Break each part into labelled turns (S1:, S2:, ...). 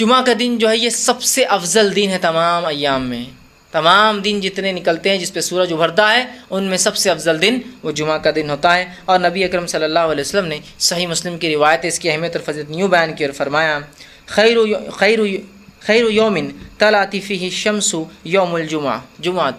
S1: جمعہ کا دن جو ہے یہ سب سے افضل دن ہے تمام ایام میں، تمام دن جتنے نکلتے ہیں جس پہ سورج ابھرتا ہے ان میں سب سے افضل دن وہ جمعہ کا دن ہوتا ہے۔ اور نبی اکرم صلی اللہ علیہ وسلم نے صحیح مسلم کی روایت اس کی اہمیت اور فضیلت یوں بیان کی اور فرمایا، خیر یوم طلعت فیہ الشمس یوم الجمعہ، جمعہ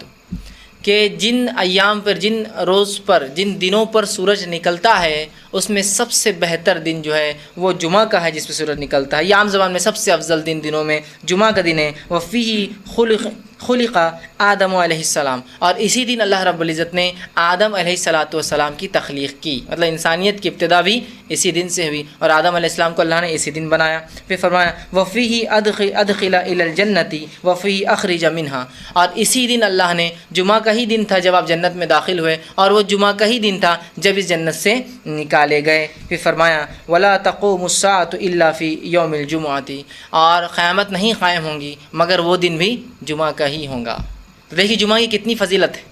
S1: کہ جن ایام پر، جن روز پر، جن دنوں پر سورج نکلتا ہے اس میں سب سے بہتر دن جو ہے وہ جمعہ کا ہے جس پہ سورج نکلتا ہے۔ یہ عام زبان میں سب سے افضل دنوں میں جمعہ کا دن ہے۔ وَفِيهِ خلق آدم علیہ السلام، اور اسی دن اللہ رب العزت نے آدم علیہ السلام کی تخلیق کی، مطلب انسانیت کی ابتدا بھی اسی دن سے ہوئی اور آدم علیہ السلام کو اللہ نے اسی دن بنایا۔ پھر فرمایا وَفِيهِ أَدْخِلَ إِلَى الْجَنَّةِ وَفِيهِ أَخْرِجَ مِنْهَا، اور اسی دن اللہ نے، جمعہ کا ہی دن تھا جب آپ جنت میں داخل ہوئے، اور وہ جمعہ کا ہی دن تھا جب اس جنت سے نکالے گئے۔ پھر فرمایا وَلَا تَقُومُ السَّاعَةُ إِلَّا فِي يَوْمِ الْجُمُعَةِ، اور قیامت نہیں قائم ہوں گی مگر وہ دن بھی جمعہ کا ہی ہوگا۔ تو دیکھیے جمعہ کی کتنی فضیلت ہے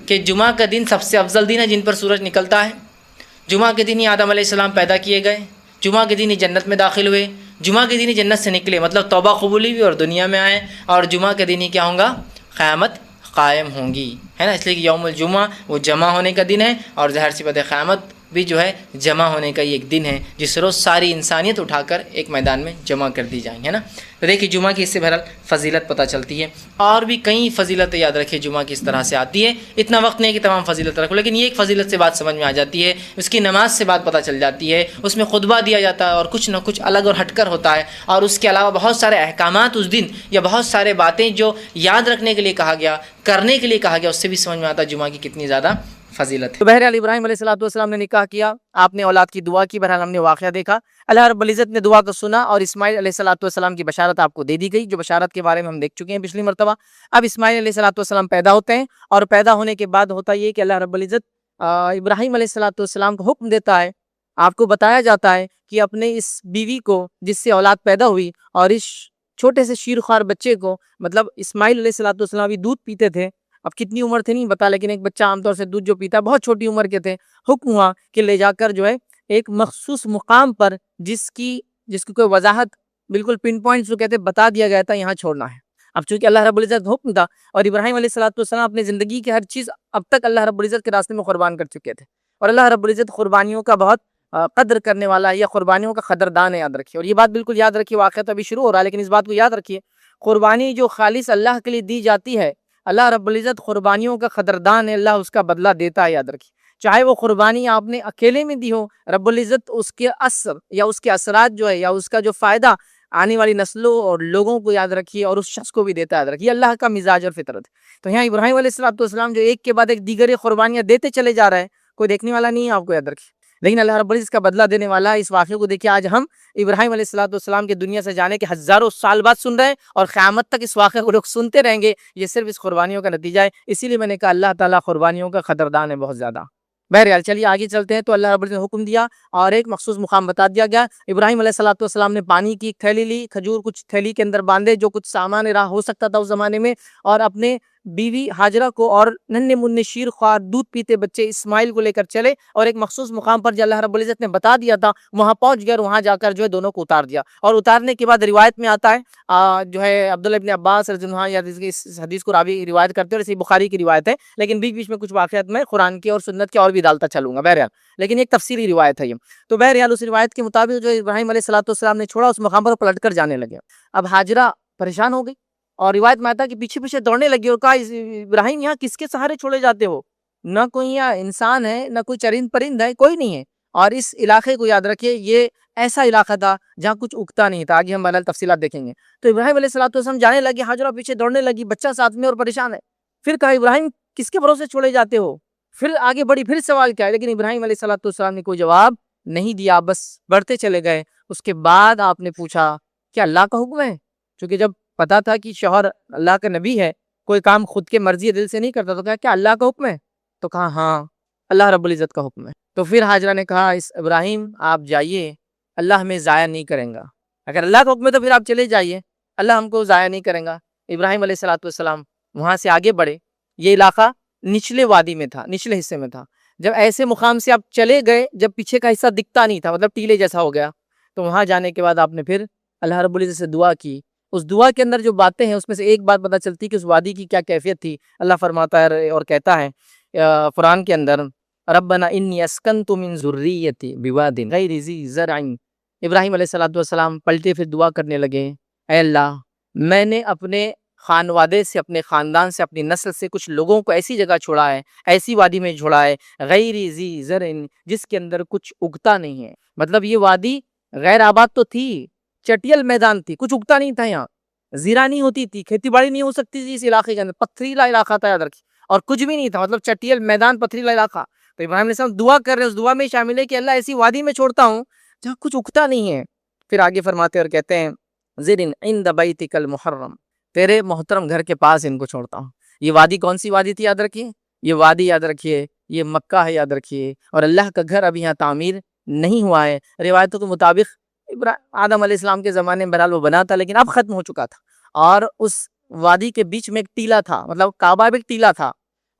S1: کہ جمعہ کا دن سب سے افضل دن ہے جن پر سورج نکلتا ہے، جمعہ کے دن ہی آدم علیہ السلام پیدا کیے گئے، جمعہ کے دن ہی جنت میں داخل ہوئے، جمعہ کے دن ہی جنت سے نکلے، مطلب توبہ قبولی بھی اور دنیا میں آئے، اور جمعہ کے دن ہی کیا ہوگا؟ قیامت قائم ہوں گی، ہے نا؟ اس لیے کہ یوم الجمعہ وہ جمع ہونے کا دن ہے، اور ظاہر سی بات ہے قیامت بھی جو ہے جمع ہونے کا یہ ایک دن ہے جس روز ساری انسانیت اٹھا کر ایک میدان میں جمع کر دی جائیں، ہے نا؟ تو دیکھیے جمعہ کی اس سے بہرحال فضیلت پتہ چلتی ہے، اور بھی کئی فضیلت یاد رکھے جمعہ کی اس طرح سے آتی ہے، اتنا وقت نہیں کہ تمام فضیلت رکھو، لیکن یہ ایک فضیلت سے بات سمجھ میں آ جاتی ہے، اس کی نماز سے بات پتہ چل جاتی ہے، اس میں خطبہ دیا جاتا ہے اور کچھ نہ کچھ الگ اور ہٹ کر ہوتا ہے، اور اس کے علاوہ بہت سارے احکامات اس دن یا بہت سارے باتیں جو یاد رکھنے کے لیے کہا گیا، کرنے کے لیے کہا گیا، اس سے بھی سمجھ میں آتا ہے جمعہ کی کتنی زیادہ فضیلت ہے۔ تو بہرحال ابراہیم علیہ السلام نے نکاح کیا، آپ نے اولاد کی دعا کی، بہرحال ہم نے واقعہ دیکھا، اللہ رب العزت نے دعا کو سنا اور اسماعیل علیہ السلام کی بشارت آپ کو دے دی گئی، جو بشارت کے بارے میں ہم دیکھ چکے ہیں پچھلی مرتبہ۔ اب اسماعیل علیہ السلام پیدا ہوتے ہیں، اور پیدا ہونے کے بعد ہوتا یہ کہ اللہ رب العزت ابراہیم علیہ السلام کو حکم دیتا ہے، آپ کو بتایا جاتا ہے کہ اپنے اس بیوی کو جس سے اولاد پیدا ہوئی اور اس چھوٹے سے شیرخوار بچے کو، مطلب اسماعیل علیہ السلام بھی دودھ پیتے تھے، اب کتنی عمر تھے نہیں پتا، لیکن ایک بچہ عام طور سے دودھ جو پیتا ہے بہت چھوٹی عمر کے تھے، حکم ہوا کہ لے جا کر جو ہے ایک مخصوص مقام پر جس کی کوئی وضاحت بالکل پن پوائنٹ جو کہتے بتا دیا گیا تھا، یہاں چھوڑنا ہے۔ اب چونکہ اللہ رب العزت حکم تھا، اور ابراہیم علیہ السلام اپنی زندگی کی ہر چیز اب تک اللہ رب العزت کے راستے میں قربان کر چکے تھے، اور اللہ رب العزت قربانیوں کا بہت قدر کرنے والا ہے، یا قربانیوں کا قدردان ہے، یاد رکھیے۔ اور یہ بات بالکل یاد رکھیے، واقعہ تو ابھی شروع ہو رہا ہے لیکن اس بات کو یاد رکھیے، قربانی جو خالص اللہ کے لیے دی جاتی ہے، اللہ رب العزت قربانیوں کا قدردان ہے، اللہ اس کا بدلہ دیتا ہے، یاد رکھیے۔ چاہے وہ قربانی آپ نے اکیلے میں دی ہو، رب العزت اس کے اثر یا اس کے اثرات جو ہے یا اس کا جو فائدہ آنے والی نسلوں اور لوگوں کو، یاد رکھیے، اور اس شخص کو بھی دیتا ہے، یاد رکھیے، اللہ کا مزاج اور فطرت ہے۔ تو یہاں ابراہیم علیہ السلام جو ایک کے بعد ایک دیگر قربانیاں دیتے چلے جا رہے ہیں، کوئی دیکھنے والا نہیں ہے، آپ کو یاد رکھیے، لیکن اللہ رب العزت اس کا بدلہ دینے والا ہے۔ اس واقعے کو دیکھیے، آج ہم ابراہیم علیہ السلام کے دنیا سے جانے کے ہزاروں سال بعد سن رہے ہیں، اور قیامت تک اس واقعے کو لوگ سنتے رہیں گے، یہ صرف اس قربانیوں کا نتیجہ ہے۔ اسی لیے میں نے کہا اللہ تعالیٰ قربانیوں کا قدردان ہے بہت زیادہ۔ بہرحال چلیے آگے چلتے ہیں۔ تو اللہ رب العزت نے حکم دیا اور ایک مخصوص مقام بتا دیا گیا۔ ابراہیم علیہ السلام نے پانی کی ایک تھیلی لی، کھجور کچھ تھیلی کے اندر باندھے، جو کچھ سامان راہ ہو سکتا تھا اس زمانے میں، اور اپنے بیوی ہاجرہ کو اور ننھے منھے شیر خوار دودھ پیتے بچے اسماعیل کو لے کر چلے، اور ایک مخصوص مقام پر جو اللہ رب العزت نے بتا دیا تھا وہاں پہنچ گئے، اور وہاں جا کر جو ہے دونوں کو اتار دیا۔ اور اتارنے کے بعد روایت میں آتا ہے جو ہے عبداللہ ابن عباس رضی اللہ عنہ یا اس حدیث کو راوی روایت کرتے ہیں، اور اسی بخاری کی روایت ہے، لیکن بیچ بیچ میں کچھ واقعات میں قرآن کے اور سنت کے اور بھی ڈالتا چلوں گا، بہرحال لیکن ایک تفصیلی روایت ہے یہ۔ تو بہرحال اس روایت کے مطابق جو ابراہیم علیہ السلام نے چھوڑا، اس مقام پر پلٹ کر جانے لگے۔ اب ہاجرہ پریشان ہو گئی، اور روایت میں آتا ہے کہ پیچھے پیچھے دوڑنے لگی اور کہا ابراہیم یہاں کس کے سہارے چھوڑے جاتے ہو؟ نہ کوئی یہاں انسان ہے، نہ کوئی چرند پرند ہے، کوئی نہیں ہے، اور اس علاقے کو یاد رکھیے یہ ایسا علاقہ تھا جہاں کچھ اگتا نہیں تھا، آگے ہم بہرحال تفصیلات دیکھیں گے۔ تو ابراہیم علیہ السلام جانے لگے، ہاجرہ پیچھے دوڑنے لگی، بچہ ساتھ میں اور پریشان ہے۔ پھر کہا ابراہیم کس کے بھروسے چھوڑے جاتے ہو؟ پھر آگے بڑھی، پھر سوال کیا ہے، لیکن ابراہیم علیہ السلام نے کوئی جواب نہیں دیا، بس بڑھتے چلے گئے۔ اس کے بعد آپ نے پوچھا کیا اللہ کا حکم ہے؟ چونکہ جب پتا تھا کہ شوہر اللہ کا نبی ہے، کوئی کام خود کے مرضی دل سے نہیں کرتا، تو کہا کیا اللہ کا حکم ہے؟ تو کہا ہاں اللہ رب العزت کا حکم ہے۔ تو پھر ہاجرہ نے کہا ابراہیم آپ جائیے، اللہ ہمیں ضائع نہیں کریں گا، اگر اللہ کا حکم ہے تو پھر آپ چلے جائیے، اللہ ہم کو ضائع نہیں کریں گا۔ ابراہیم علیہ السلام وہاں سے آگے بڑھے، یہ علاقہ نچلے وادی میں تھا، نچلے حصے میں تھا۔ جب ایسے مقام سے آپ چلے گئے جب پیچھے کا حصہ دکھتا نہیں تھا، مطلب ٹیلے جیسا ہو گیا، تو وہاں جانے کے بعد آپ نے پھر
S2: اللہ رب العزت سے دعا کی، اس دعا کے اندر جو باتیں ہیں اس میں سے ایک بات پتہ چلتی کہ اس وادی کی کیا کیفیت تھی۔ اللہ فرماتا ہے اور کہتا ہے قرآن کے اندر، ربنا انی اسکنت من ذریتی بواد غیر ذی زرع۔ ابراہیم علیہ السلام پلٹے پھر دعا کرنے لگے، اے اللہ میں نے اپنے خانوادے سے، اپنے خاندان سے، اپنی نسل سے کچھ لوگوں کو ایسی جگہ چھوڑا ہے، ایسی وادی میں چھوڑا ہے، غیر ذی زرع، جس کے اندر کچھ اگتا نہیں ہے۔ مطلب یہ وادی غیر آباد تو تھی، چٹیل میدان تھی، کچھ اگتا نہیں تھا، یہاں زیرہ نہیں ہوتی تھی، کھیتی باڑی نہیں ہو سکتی تھی اس علاقے کے اندر، پتھریلا علاقہ تھا یاد رکھیے، اور کچھ بھی نہیں تھا، مطلب چٹیل میدان، پتھریلا علاقہ۔ تو ابراہیم علیہ السلام دعا کر رہے ہیں، اس دعا میں شامل ہے کہ اللہ ایسی وادی میں چھوڑتا ہوں جہاں کچھ اگتا نہیں ہے۔ پھر آگے فرماتے اور کہتے ہیں زرن عند بیتک المحرم، تیرے محترم گھر کے پاس ان کو چھوڑتا ہوں۔ یہ وادی کون سی وادی تھی یاد رکھیے، یہ وادی یاد رکھیے یہ مکہ ہے یاد رکھیے، اور اللہ کا گھر ابھی یہاں تعمیر نہیں ہوا ہے۔ روایتوں کے مطابق آدم علیہ السلام کے زمانے میں بہرحال وہ بنا تھا، لیکن اب ختم ہو چکا تھا، اور اس وادی کے بیچ میں ایک ٹیلا تھا، مطلب کعبہ بھی ایک ٹیلا تھا،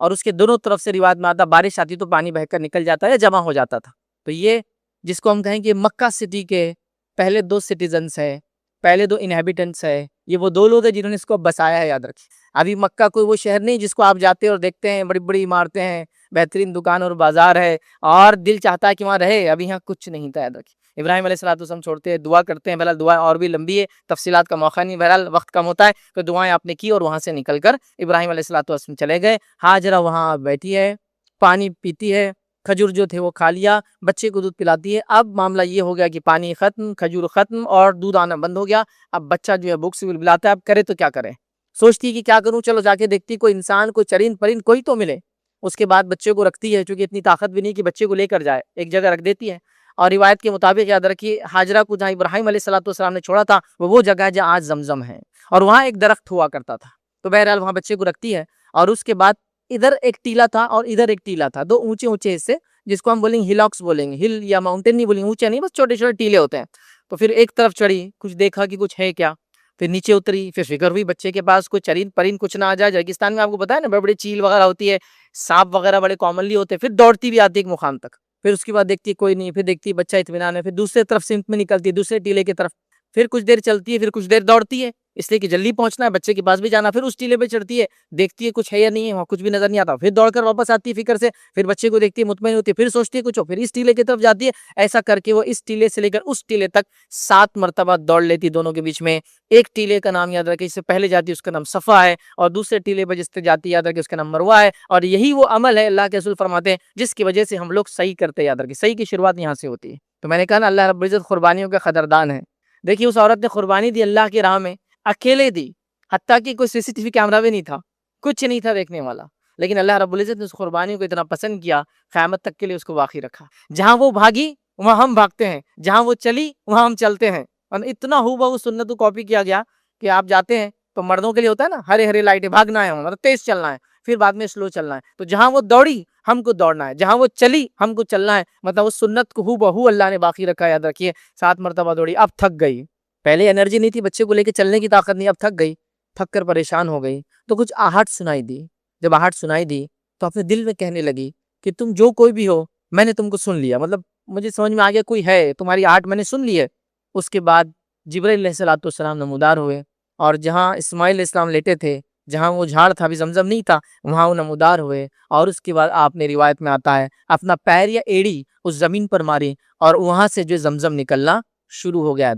S2: اور اس کے دونوں طرف سے روایت میں آتا بارش آتی تو پانی بہہ کر نکل جاتا ہے یا جمع ہو جاتا تھا۔ تو یہ جس کو ہم کہیں کہ مکہ سٹی کے پہلے 2 سٹیزنس ہیں، پہلے 2 انہیبیٹنٹس ہیں، یہ وہ 2 لوگ ہیں جنہوں نے اس کو بسایا ہے یاد رکھیے۔ ابھی مکہ کوئی وہ شہر نہیں جس کو آپ جاتے اور دیکھتے ہیں بڑی بڑی عمارتیں ہیں، بہترین دکان اور بازار ہے، اور دل چاہتا ہے کہ وہاں رہے، ابھی یہاں کچھ نہیں تھا یاد رکھیے۔ ابراہیم علیہ السلام چھوڑتے ہیں، دعا کرتے ہیں، بہرحال دعا اور بھی لمبی ہے، تفصیلات کا موقع نہیں، بہرحال وقت کم ہوتا ہے، تو دعائیں آپ نے کی اور وہاں سے نکل کر ابراہیم علیہ السلام چلے گئے۔ ہاجرہ وہاں بیٹھی ہے، پانی پیتی ہے، کھجور جو تھے وہ کھا لیا، بچے کو دودھ پلاتی ہے۔ اب معاملہ یہ ہو گیا کہ پانی ختم، کھجور ختم، اور دودھ آنا بند ہو گیا۔ اب بچہ جو ہے بھوک سے بلاتا ہے، اب کرے تو کیا کرے، سوچتی ہے کہ کیا کروں، چلو جا کے دیکھتی کوئی انسان، کوئی چرند پرند کوئی تو ملے۔ اس کے بعد بچے کو رکھتی ہے، چونکہ اتنی طاقت بھی نہیں کہ بچے کو لے کر جائے، ایک جگہ رکھ دیتی ہے، اور روایت کے مطابق یاد رکھیے ہاجرہ کو جہاں ابراہیم علیہ السلام نے چھوڑا تھا وہ جگہ ہے جہاں آج زمزم ہے، اور وہاں ایک درخت ہوا کرتا تھا۔ تو بہرحال وہاں بچے کو رکھتی ہے، اور اس کے بعد ادھر ایک ٹیلا تھا اور ادھر ایک ٹیلا تھا، 2 اونچے اونچے حصے، جس کو ہم بولیں گے ہلاکس بولیں گے، ہل یا ماؤنٹین نہیں بولیں گے، اونچے نہیں، بس چھوٹے چھوٹے ٹیلے ہوتے ہیں۔ تو پھر ایک طرف چڑھی، کچھ دیکھا کہ کچھ ہے کیا، پھر نیچے اتری، پھر فکر ہوئی بچے کے پاس کوئی چرند پرند کچھ نہ آ جائے۔ ریگستان میں آپ کو پتا ہے نا بڑے بڑے چیل وغیرہ ہوتی ہے، سانپ وغیرہ بڑے کامنلی ہوتے ہیں، پھر دوڑتی بھی آتی ہے ایک مقام تک، پھر اس کے بعد دیکھتی ہے کوئی نہیں، پھر دیکھتی ہے بچہ اطمینان ہے، پھر دوسرے طرف سمت میں نکلتی ہے، دوسرے ٹیلے کی طرف، پھر کچھ دیر چلتی ہے، پھر کچھ دیر دوڑتی ہے، اس لیے کہ جلدی پہنچنا ہے، بچے کے پاس بھی جانا، پھر اس ٹیلے پہ چڑھتی ہے، دیکھتی ہے کچھ ہے یا نہیں ہے، وہاں کچھ بھی نظر نہیں آتا، پھر دوڑ کر واپس آتی ہے فکر سے، پھر بچے کو دیکھتی ہے، مطمئن ہوتی ہے، پھر سوچتی ہے کچھ ہو، پھر اس ٹیلے کی طرف جاتی ہے۔ ایسا کر کے وہ اس ٹیلے سے لے کر اس ٹیلے تک 7 مرتبہ دوڑ لیتی، دونوں کے بیچ میں۔ ایک ٹیلے کا نام یاد رکھے، اس سے پہلے جاتی ہے اس کا نام صفا ہے، اور دوسرے ٹیلے پہ جس سے جاتی یاد رکھے اس کا نام مروہ ہے، اور یہی وہ عمل ہے اللہ کے رسول فرماتے ہیں جس کی وجہ سے ہم لوگ صحیح کرتے، یاد رکھے صحیح کی شروعات یہاں سے ہوتی ہے۔ تو میں نے کہا نا اللہ رب العزت قربانیوں کا قدردان ہے۔ دیکھیے اس عورت نے قربانی دی اللہ کی راہ میں، اکیلے دی، حتیٰ کہ کوئی CCTV کیمرہ بھی نہیں تھا، کچھ نہیں تھا دیکھنے والا، لیکن اللہ رب العزت نے اس قربانی کو اتنا پسند کیا، قیامت تک کے لیے اس کو باقی رکھا۔ جہاں وہ بھاگی وہاں ہم بھاگتے ہیں، جہاں وہ چلی وہاں ہم چلتے ہیں، اور اتنا ہو بہو سنت کو کاپی کیا گیا کہ آپ جاتے ہیں تو مردوں کے لیے ہوتا ہے نا ہرے ہرے لائٹیں، بھاگنا ہے، مطلب تیز چلنا ہے، پھر بعد میں سلو چلنا ہے، تو جہاں وہ دوڑی ہم کو دوڑنا ہے، جہاں وہ چلی ہم کو چلنا ہے، مطلب اس سنت کو ہو بہو اللہ نے باقی رکھا۔ یاد رکھیے 7 مرتبہ دوڑی، اب تھک گئی، پہلے انرجی نہیں تھی، بچے کو لے کے چلنے کی طاقت نہیں، اب تھک گئی، تھک کر پریشان ہو گئی، تو کچھ آہٹ سنائی دی، جب آہٹ سنائی دی تو اپنے دل میں کہنے لگی کہ تم جو کوئی بھی ہو میں نے تم کو سن لیا، مطلب مجھے سمجھ میں آ گیا کوئی ہے، تمہاری آہٹ میں نے سن لی ہے۔ اس کے بعد جبرائیل علیہ السلام نمودار ہوئے، اور جہاں اسماعیل علیہ السلام لیٹے تھے، جہاں وہ جھاڑ تھا، ابھی زمزم نہیں تھا، وہاں وہ نمودار ہوئے، اور اس کے بعد آپ نے روایت میں آتا ہے اپنا پیر یا ایڑی اس زمین پر ماری، اور وہاں سے جو زمزم نکلنا شروع ہو گیا۔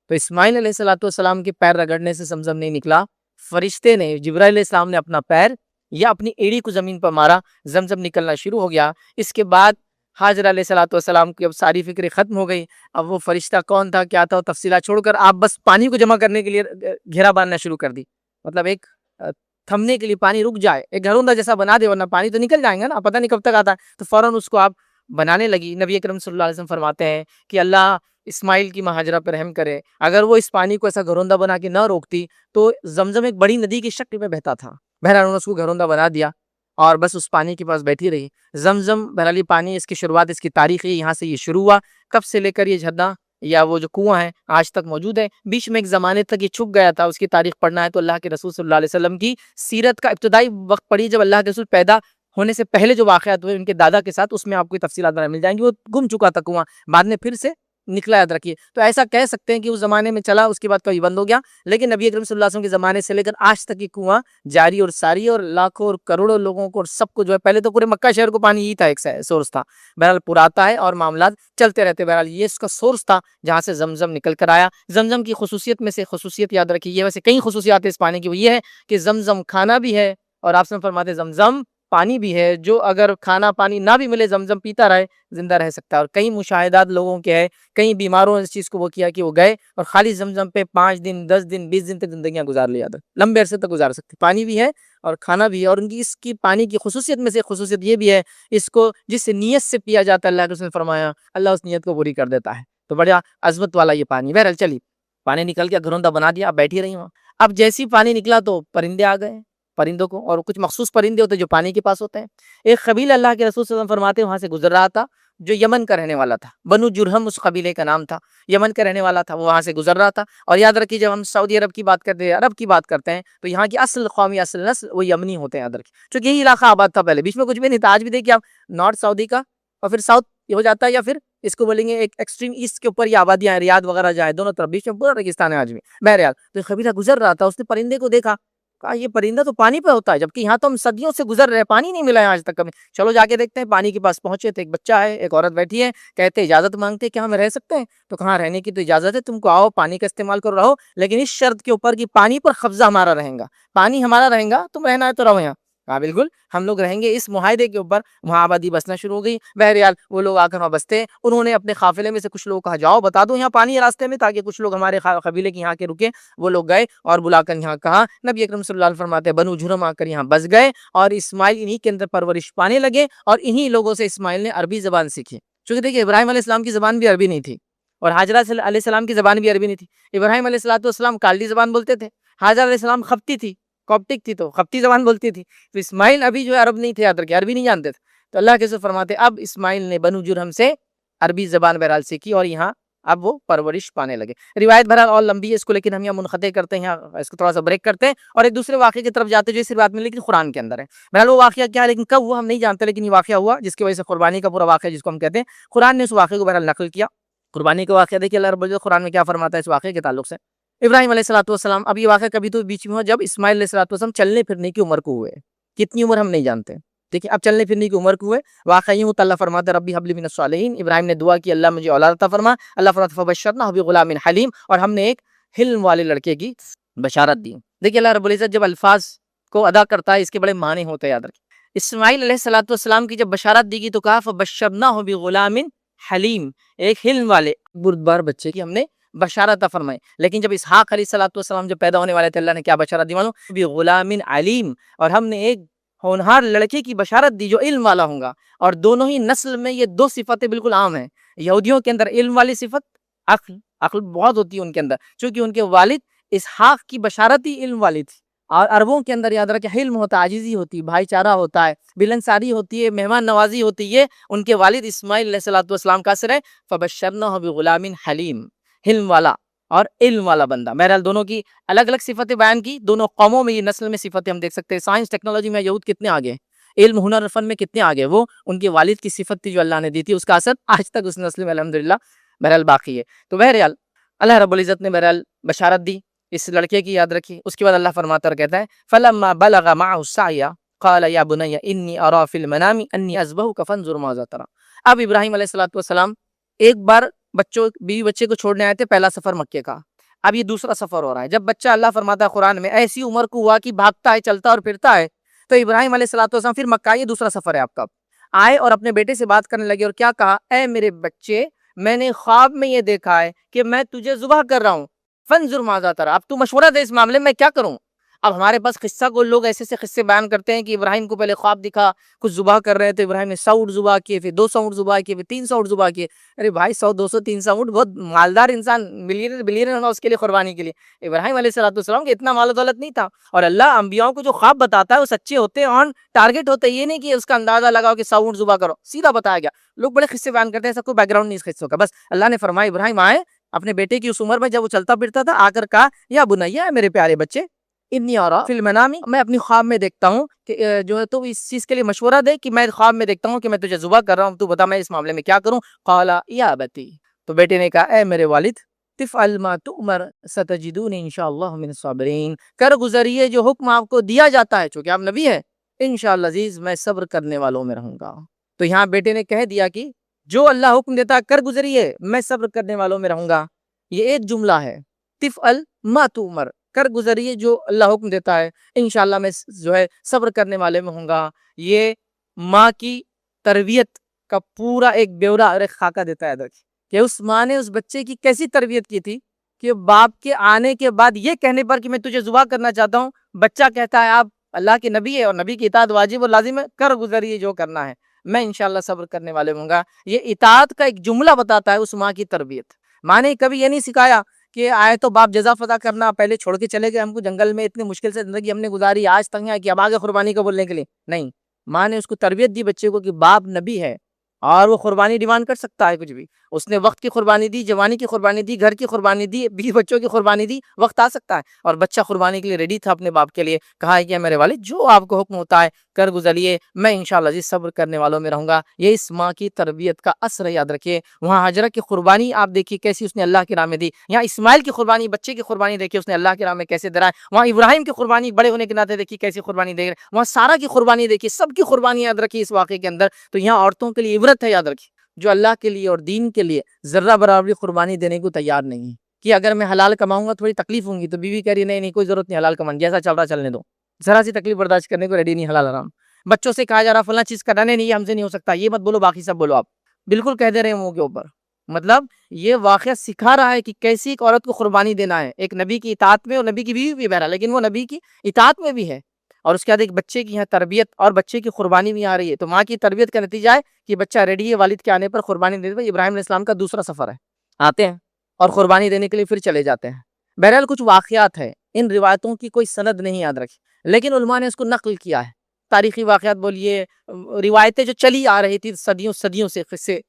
S2: تو اسماعیل علیہ السلام کے پیر رگڑنے سے زمزم نہیں نکلا، فرشتے نے جبرائیل علیہ السلام نے اپنا پیر یا اپنی ایڑی کو زمین پر مارا، زمزم نکلنا شروع ہو گیا۔ اس کے بعد حاجرہ علیہ السلام کی اب ساری فکریں ختم ہو گئی، اب وہ فرشتہ کون تھا کیا تھا وہ تفصیلات چھوڑ کر آپ بس پانی کو جمع کرنے کے لیے گھیرا باندھنا شروع کر دی، مطلب ایک تھمنے کے لیے پانی رک جائے، ایک گھروندا جیسا بنا دے، ورنہ پانی تو نکل جائیں گا نا، پتہ نہیں کب تک آتا ہے، تو فوراً اس کو آپ بنانے لگی۔ نبی اکرم صلی اللہ علیہ وسلم فرماتے ہیں کہ اللہ اسماعیل کی ماں ہاجرہ پر رحم کرے، اگر وہ اس پانی کو ایسا گھروندا بنا کے نہ روکتی تو زمزم ایک بڑی ندی کی شکل میں بہتا تھا۔ بہرحال انہوں نے اس کو گھروندا بنا دیا، اور بس اس پانی کے پاس بیٹھی رہی۔ زمزم بہرحال یہ پانی، اس کی شروعات، اس کی تاریخ یہاں سے یہ شروع ہوا، کب سے لے کر یہ جھرنا یا وہ جو کنواں ہے آج تک موجود ہے۔ بیچ میں ایک زمانے تک یہ چھپ گیا تھا، اس کی تاریخ پڑھنا ہے تو اللہ کے رسول صلی اللہ علیہ وسلم کی سیرت کا ابتدائی وقت پڑھی، جب اللہ کے رسول پیدا ہونے سے پہلے جو واقعات ہوئے ان کے دادا کے ساتھ، اس میں آپ کو تفصیلات مل جائیں گی۔ وہ گم چکا تھا کنواں، بعد میں پھر سے نکلا یاد رکھیے. تو ایسا کہہ سکتے ہیں کہ اس زمانے میں چلا, اس کے بعد کبھی بند ہو گیا, لیکن نبی اکرم صلی اللہ علیہ وسلم کے زمانے سے لے کر آج تک یہ کنواں جاری اور ساری, اور لاکھوں اور کروڑوں لوگوں کو اور سب کو جو ہے, پہلے تو پورے مکہ شہر کو پانی ہی تھا, ایک سورس تھا, بہرحال پراتا ہے اور معاملات چلتے رہتے. بہرحال یہ اس کا سورس تھا جہاں سے زمزم نکل کر آیا. زمزم کی خصوصیت میں سے خصوصیت یاد رکھیے, یہ ویسے کئی خصوصیات اس پانی کی, وہ یہ ہے کہ زمزم کھانا بھی ہے, اور آپ سے فرماتے زمزم پانی بھی ہے. جو اگر کھانا پانی نہ بھی ملے, زمزم پیتا رہے, زندہ رہ سکتا ہے. اور کئی مشاہدات لوگوں کے ہیں, کئی بیماروں نے اس چیز کو وہ کیا کہ وہ گئے اور خالی زمزم پہ 5 دن 10 دن 20 دن تک زندگیاں گزار لیا تھا, لمبے عرصے تک گزار سکتے. پانی بھی ہے اور کھانا بھی ہے. اور ان کی اس کی پانی کی خصوصیت میں سے خصوصیت یہ بھی ہے, اس کو جس نیت سے پیا جاتا ہے, اللہ کے رسول نے فرمایا اللہ اس نیت کو پوری کر دیتا ہے. تو بڑا عظمت والا یہ پانی. بہرحال چلیے, پانی نکل کے گھروندہ بنا دیا, اب بیٹھی رہی ہوں. اب جیسی پانی نکلا تو پرندے آ گئے, پرندوں کو, اور کچھ مخصوص پرندے ہوتے ہیں جو پانی کے پاس ہوتے ہیں. ایک قبیلہ اللہ کے رسول صلی اللہ علیہ وسلم فرماتے ہیں وہاں سے گزر رہا تھا, جو یمن کا رہنے والا تھا, بنو جرہم اس قبیلے کا نام تھا, یمن کا رہنے والا تھا, وہ وہاں سے گزر رہا تھا. اور یاد رکھیے جب ہم سعودی عرب کی بات کرتے ہیں, عرب کی بات کرتے ہیں, تو یہاں کی اصل قومی اصل نسل وہ یمنی ہوتے ہیں. یاد رکھیے, چونکہ یہی علاقہ آباد تھا پہلے, بیچ میں کچھ بھی نہیں تھا. آج بھی دیکھیے آپ نارتھ سعودی کا اور پھر ساؤتھ ہو جاتا ہے, یا پھر اس کو بولیں گے ایک ایکسٹریم ایسٹ کے اوپر یہ آبادیاں ہیں, ریاض وغیرہ جائے دونوں طرف, بیچ میں پورا ریگستان ہے آج بھی. بہرحال تو ایک قبیلہ گزر رہا تھا, اس نے پرندے کو دیکھا, کہا یہ پرندہ تو پانی پہ ہوتا ہے, جبکہ یہاں تو ہم صدیوں سے گزر رہے ہیں, پانی نہیں ملا ہے آج تک کبھی. چلو جا کے دیکھتے ہیں. پانی کے پاس پہنچے تو ایک بچہ ہے, ایک عورت بیٹھی ہے, کہتے اجازت مانگتے کیا ہم رہ سکتے ہیں؟ تو کہاں رہنے کی تو اجازت ہے, تم کو آؤ پانی کا استعمال کرو رہو, لیکن اس شرط کے اوپر کہ پانی پر قبضہ ہمارا رہے گا, پانی ہمارا رہے گا, تم رہنا ہے تو رہو یہاں. ہاں بالکل ہم لوگ رہیں گے. اس معاہدے کے اوپر وہاں آبادی بسنا شروع ہو گئی. بہرحال وہ لوگ آ کر وہاں بستے ہیں. انہوں نے اپنے قافلے میں سے کچھ لوگ کہا جاؤ بتا دو یہاں پانی ہے راستے میں, تاکہ کچھ لوگ ہمارے قبیلے کے یہاں کے رکے. وہ لوگ گئے اور بلا کر یہاں کہا. نبی اکرم صلی اللہ علیہ وسلم فرماتے ہیں بنو جرہم آ کر یہاں بس گئے, اور اسماعیل انہی کے اندر پرورش پانے لگے, اور انہی لوگوں سے اسماعیل نے عربی زبان سیکھی. چونکہ دیکھیے ابراہیم علیہ السلام کی زبان بھی عربی نہیں تھی, اور حاجرہ علیہ السلام کی زبان بھی عربی نہیں تھی. ابراہیم علیہ السلام کالڈی زبان بولتے تھے, حاجرہ علیہ السلام خپتی تھی, کوپٹک تھی, تو خپتی زبان بولتی تھی. تو اسماعیل ابھی جو ہے عرب نہیں تھے, یاد رکھے, عربی نہیں جانتے تھے. تو اللہ کے رسول فرماتے اب اسماعیل نے بنو جرہم سے عربی زبان بہرحال سیکھی, اور یہاں اب وہ پرورش پانے لگے. روایت بہرحال اور لمبی ہے اس کو, لیکن ہم یہاں منقطع کرتے ہیں, یہاں اس کو تھوڑا سا بریک کرتے ہیں اور ایک دوسرے واقعے کی طرف جاتے ہیں جو اس روایت میں لیکن قرآن کے اندر ہے. بہرحال وہ واقعہ کیا ہے, لیکن کب ہوا ہم نہیں جانتے, لیکن یہ واقعہ ہوا جس کی وجہ سے قربانی کا پورا واقعہ جس کو ہم کہتے ہیں, قرآن نے اس واقعے کو بہرحال نقل کیا. قربانی کا واقعہ دیکھیے اللہ رب العزت قرآن میں کیا فرماتا ہے اس واقعے کے تعلق سے. ابراہیم علیہ السلام, اب یہ واقعہ کبھی تو بیچ میں ہوا جب اسماعیل علیہ السلام چلنے پھرنے کی عمر کو ہوئے. کتنی عمر ہم نہیں جانتے, دیکھیں اب چلنے پھرنے کی عمر کو ہوئے. واقعہ یوں اللہ فرماتا ہے ربی حب لی من الصالحین, ابراہیم نے دعا کی اللہ مجھے اولاد عطا فرما. اللہ فرماتا ہے فبشرناہ بغلام حلیم, اور ہم نے ایک حلم والے لڑکے کی بشارت دی. دیکھیے اللہ رب العزت جب الفاظ کو ادا کرتا ہے اس کے بڑے معنی ہوتے ہیں, یاد رکھیں. اسماعیل علیہ السلام کی جب بشارت دی گئی تو کہا فبشرناہ بغلام حلیم, ایک حلم والے بردبار بچے کی ہم نے بشارت عطا فرمائی. لیکن جب اسحاق علیہ السلام جب پیدا ہونے والے تھے, اللہ نے کیا بشارت دی معلوم, بغلام علیم, اور ہم نے ایک ہونہار لڑکے کی بشارت دی جو علم والا ہوں گا. اور دونوں ہی نسل میں یہ دو صفتیں بالکل عام ہیں. یہودیوں کے اندر علم والی صفت, عقل بہت ہوتی ہے ان کے اندر, چونکہ ان کے والد اسحاق کی بشارت ہی علم والی تھی. اور عربوں کے اندر یاد رکھیں حلم ہوتا ہے, عاجزی ہوتی ہے, بھائی چارہ ہوتا ہے, ملنساری ہوتی ہے, مہمان نوازی ہوتی ہے. ان کے والد اسماعیل علیہ السلام کا اثر ہے فبشرناہ بغلام حلیم, حلم والا اور علم والا بندہ. بہرحال دونوں کی الگ الگ صفتیں بیان کی. دونوں قوموں میں یہ نسل میں صفتیں ہم دیکھ سکتے ہیں. سائنس ٹیکنالوجی میں یہود کتنے آگے, علم ہنر فن میں کتنے آگے, وہ ان کے والد کی صفت تھی جو اللہ نے دی تھی, اس کا اثر آج تک اس نسل میں الحمدللہ بہرحال باقی ہے. تو بہرحال اللہ رب العزت نے بہرحال بشارت دی اس لڑکے کی, یاد رکھی. اس کے بعد اللہ فرماتا اور کہتا ہے فلما بلغ معه السعي قال یا بني انی ارى في المنام انی اذبحك فانظر ماذا ترى. اب ابراہیم علیہ السلام ایک بار بیوی بچے کو چھوڑنے آئے تھے, پہلا سفر مکے کا, اب یہ دوسرا سفر ہو رہا ہے. جب بچہ اللہ فرماتا ہے قرآن میں ایسی عمر کو ہوا کہ بھاگتا ہے, چلتا اور پھرتا ہے, تو ابراہیم علیہ السلام پھر مکہ, یہ دوسرا سفر ہے آپ کا, آئے اور اپنے بیٹے سے بات کرنے لگے. اور کیا کہا, اے میرے بچے میں نے خواب میں یہ دیکھا ہے کہ میں تجھے ذبح کر رہا ہوں, فانظر ماذا ترى, اب تو مشورہ دے اس معاملے میں کیا کروں. اب ہمارے پاس قصہ کو لوگ ایسے سے قصے بیان کرتے ہیں کہ ابراہیم کو پہلے خواب دکھا, کچھ ذبح کر رہے تھے, ابراہیم نے 100 اونٹ ذبح کیے, پھر 200 اونٹ ذبح کیے, پھر 300 اونٹ ذبح کیے. ارے بھائی 100 200 300 اونٹ, بہت مالدار انسان, بلینئر ہوگا اس کے لیے قربانی کے لیے. ابراہیم علیہ السلام کے اتنا مال و دولت نہیں تھا. اور اللہ انبیاؤں کو جو خواب بتاتا ہے وہ سچے ہوتے ہیں, آن ٹارگٹ ہوتے ہیں. یہ نہیں کہ اس کا اندازہ لگاؤ کہ 100 اونٹ ذبح کرو, سیدھا بتایا گیا. لوگ بڑے قصے بیان کرتے ہیں, سب کو بیک گراؤنڈ نہیں اس قصوں کا. بس اللہ نے فرمایا ابراہیم آئے اپنے بیٹے کی اس عمر میں جب وہ چلتا پھرتا تھا, آ کر کہا یا بنیا, میرے پیارے بچے, انی ارى فی المنام, میں اپنی خواب میں دیکھتا ہوں کہ جو ہے تو اس چیز کے لیے مشورہ دے کہ میں خواب میں دیکھتا ہوں کہ میں تجھے ذبح کر رہا ہوں, تو بتا میں اس معاملے میں کیا کروں. قال یا ابتی, تو بیٹے نے کہا اے میرے والد تفعل ما تؤمر ستجدون انشاءاللہ من الصابرین، کر گزریے جو حکم آپ کو دیا جاتا ہے، چونکہ آپ نبی ہیں، انشاءاللہ عزیز میں صبر کرنے والوں میں رہوں گا۔ تو یہاں بیٹے نے کہہ دیا کہ جو اللہ حکم دیتا ہے کر گزریے، میں صبر کرنے والوں میں رہوں گا۔ یہ ایک جملہ ہے، تفعل ما تؤمر، کر گزریے جو اللہ حکم دیتا ہے، انشاءاللہ میں جو ہے صبر کرنے والے میں ہوں گا۔ یہ ماں کی تربیت کا پورا ایک بیورا اور ایک خاکہ دیتا ہے کہ اس ماں نے اس بچے کی کیسی تربیت کی تھی کہ باپ کے آنے کے بعد یہ کہنے پر کہ میں تجھے ذبح کرنا چاہتا ہوں، بچہ کہتا ہے آپ اللہ کے نبی ہے اور نبی کی اطاعت واجب اور لازم ہے، کر گزریے جو کرنا ہے، میں انشاءاللہ صبر کرنے والے ہوں گا۔ یہ اطاعت کا ایک جملہ بتاتا ہے اس ماں کی تربیت۔ ماں نے کبھی یہ نہیں سکھایا کہ آئے تو باپ جزا فضا کرنا، پہلے چھوڑ کے چلے گئے ہم کو جنگل میں، اتنی مشکل سے زندگی ہم نے گزاری، آج تک ہے کہ اب آگے قربانی کا بولنے کے لیے نہیں۔ ماں نے اس کو تربیت دی بچے کو کہ باپ نبی ہے اور وہ قربانی ڈیمانڈ کر سکتا ہے کچھ بھی، اس نے وقت کی قربانی دی، جوانی کی قربانی دی، گھر کی قربانی دی، بیوی بچوں کی قربانی دی، وقت آ سکتا ہے، اور بچہ قربانی کے لیے ریڈی تھا اپنے باپ کے لیے۔ کہا ہے کہ میرے والد جو آپ کو حکم ہوتا ہے کر گزریے، میں انشاءاللہ جی صبر کرنے والوں میں رہوں گا۔ یہ اس ماں کی تربیت کا اثر یاد رکھیے۔ وہاں حجرہ کی قربانی آپ دیکھیے کیسی اس نے اللہ کی راہ میں دی، یہاں اسماعیل کی قربانی بچے کی قربانی دیکھیے اس نے اللہ کی راہ میں کیسے درائے، وہاں ابراہیم کی قربانی بڑے ہونے کے ناطے دیکھیے کیسی قربانی دے رہے، وہاں سارہ کی قربانی دیکھیے، سب کی قربانی یاد رکھیے اس واقعے کے اندر۔ تو یہاں عورتوں کے لیے عبرت ہے، یاد رکھیے جو اللہ کے لیے اور دین کے لیے ذرہ برابری قربانی دینے کو تیار نہیں ہے کہ اگر میں حلال کماؤں گا تھوڑی تکلیف ہوں گی، تو بیوی کہہ رہی نہیں کوئی ضرورت نہیں، حلال کمانے جیسا چل رہا چلنے دو، ذرا سی تکلیف برداشت کرنے کو ریڈی نہیں، حلال حرام۔ بچوں سے کہا جا رہا فلاں چیز کرنے نہیں، ہم سے نہیں ہو سکتا، یہ مت بولو، باقی سب بولو، آپ بالکل کہہ دے رہے ہیں منہ کے اوپر۔ مطلب یہ واقعہ سکھا رہا ہے کہ کیسی ایک عورت کو قربانی دینا ہے، ایک نبی کی اطاعت میں، اور نبی کی بیوی بھی بہرحال، لیکن وہ نبی کی اطاعت میں بھی ہے، اور اس کے بعد ایک بچے کی یہاں تربیت اور بچے کی قربانی بھی آ رہی ہے۔ تو ماں کی تربیت کا نتیجہ ہے کہ بچہ ریڈی ہے والد کے آنے پر قربانی دینے پر۔ ابراہیم علیہ السلام کا دوسرا سفر ہے، آتے ہیں اور قربانی دینے کے لیے پھر چلے جاتے ہیں۔ بہرحال کچھ واقعات ہیں، ان روایتوں کی کوئی سند نہیں یاد رکھی، لیکن علماء نے اس کو نقل کیا ہے، تاریخی واقعات بولیے، روایتیں جو چلی آ رہی تھی صدیوں سے، قصے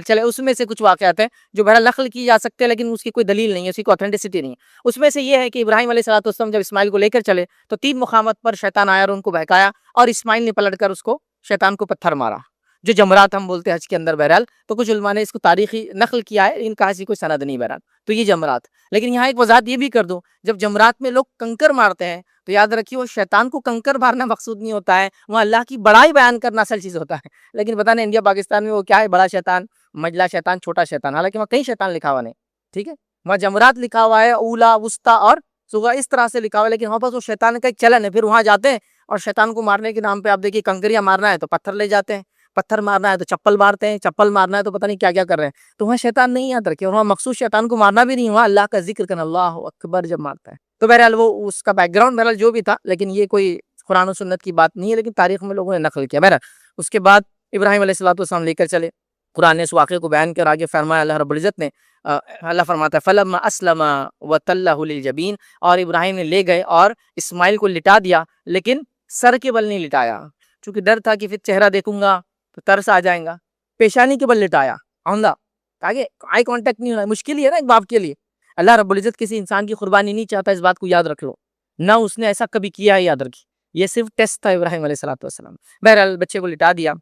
S2: چلے، اس میں سے کچھ واقعات ہیں جو بہرحال نقل کی جا سکتے ہیں، لیکن اس کی کوئی دلیل نہیں ہے، اس کی کوئی اوتھینٹسٹی نہیں ہے۔ اس میں سے یہ ہے کہ ابراہیم علیہ السلام جب اسماعیل کو لے کر چلے تو 3 مقامات پر شیطان آیا اور ان کو بہکایا، اور اسماعیل نے پلٹ کر اس کو شیطان کو پتھر مارا، جو جمرات ہم بولتے ہیں حج کے اندر۔ بہرحال تو کچھ علماء نے اس کو تاریخی نقل کیا ہے، ان کا ایسی کوئی سند نہیں بہرحال۔ تو یہ جمرات، لیکن یہاں ایک وضاحت یہ بھی کر دوں، جب جمرات میں لوگ کنکر مارتے ہیں تو یاد رکھیے وہ شیطان کو کنکر مارنا مقصود نہیں ہوتا ہے، وہاں اللہ کی بڑائی بیان کرنا اصل چیز ہوتا ہے۔ لیکن پتہ نہیں انڈیا پاکستان میں وہ کیا ہے، بڑا شیطان، مجلا شیطان، چھوٹا شیطان، حالانکہ وہاں کئی شیطان لکھا ہوا نہیں، ٹھیک ہے، وہاں جمرات لکھا ہوا ہے، اولا، وسطیٰ اور صغریٰ، اس طرح سے لکھا ہوا ہے، لیکن وہاں پاس وہ شیطان کا ایک چلن ہے، پھر وہاں جاتے ہیں اور شیطان کو مارنے کے نام پہ آپ دیکھیے کنکریاں مارنا ہے تو پتھر لے جاتے ہیں، پتھر مارنا ہے تو چپل مارتے ہیں، چپل مارنا ہے تو پتہ نہیں کیا کیا کر رہے ہیں۔ تو وہاں شیطان نہیں یاد رکھے، اور وہاں مخصوص شیطان کو مارنا بھی نہیں، وہاں اللہ کا ذکر کرنا، اللہ اکبر جب مارتا ہے۔ تو بہرحال وہ اس کا بیک گراؤنڈ بہرحال جو بھی تھا، لیکن یہ کوئی قرآن و سنت کی بات نہیں ہے، لیکن تاریخ میں لوگوں نے نقل کیا۔ بہرحال اس کے بعد ابراہیم علیہ السلام لے کر چلے، قرآن نے اس واقعے کو بیان کر آگے فرمایا، اللہ رب العزت نے اللہ فرماتا ہے فَلَمَّا أَسْلَمَا وَتَلَّهُ لِلْجَبِينِ، اور ابراہیم نے لے گئے اور اسماعیل کو لٹا دیا، لیکن سر کے بل نہیں لٹایا، چونکہ ڈر تھا کہ پھر چہرہ دیکھوں گا تو ترس آ جائیں گا، پیشانی کے بل لٹایا، آندھا، تاکہ آئی کانٹیکٹ نہیں ہونا، مشکل ہی ہے نا ایک باپ کے لیے۔ اللہ رب العزت کسی انسان کی قربانی نہیں چاہتا، اس بات کو یاد رکھ لو، نہ اس نے ایسا کبھی کیا ہے، یاد رکھی، یہ صرف ٹیسٹ تھا ابراہیم علیہ السلام۔ بہرحال بچے کو لٹا دیا،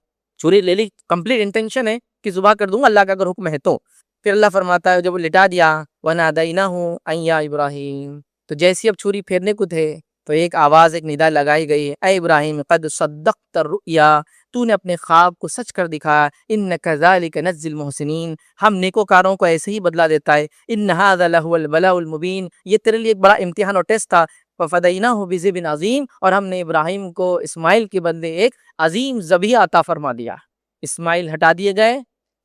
S2: چھری لے لی، کمپلیٹ انٹینشن ہے کہ ذبح کر دوں گا اللہ کا اگر حکم ہے تو۔ پھر اللہ فرماتا ہے جب وہ لٹا دیا، وَنَادَيْنَاهُ أَن يَا إِبْرَاهِيمُ، تو جیسے اب چھری پھیرنے کو تھے تو ایک آواز، ایک ندا لگائی گئی، اے ابراہیم قد صدقت الرؤیا، تو نے اپنے خواب کو سچ کر دکھایا، إِنَّ كَذَلِكَ نَجْزِي الْمُحْسِنِينَ، ہم نیکوکاروں کو ایسے ہی بدلہ دیتا ہے، إِنَّ هَذَا لَهُوَ الْبَلَاءُ الْمُبِينُ، یہ تیرے لیے ایک بڑا امتحان اور ٹیسٹ تھا، فَفَدَيْنَاهُ بِذِبْحٍ عَظِيمٍ، اور ہم نے ابراہیم کو اسماعیل کے بدلے ایک عظیم ذبیحہ عطا فرما دیا۔ اسماعیل ہٹا دیے گئے،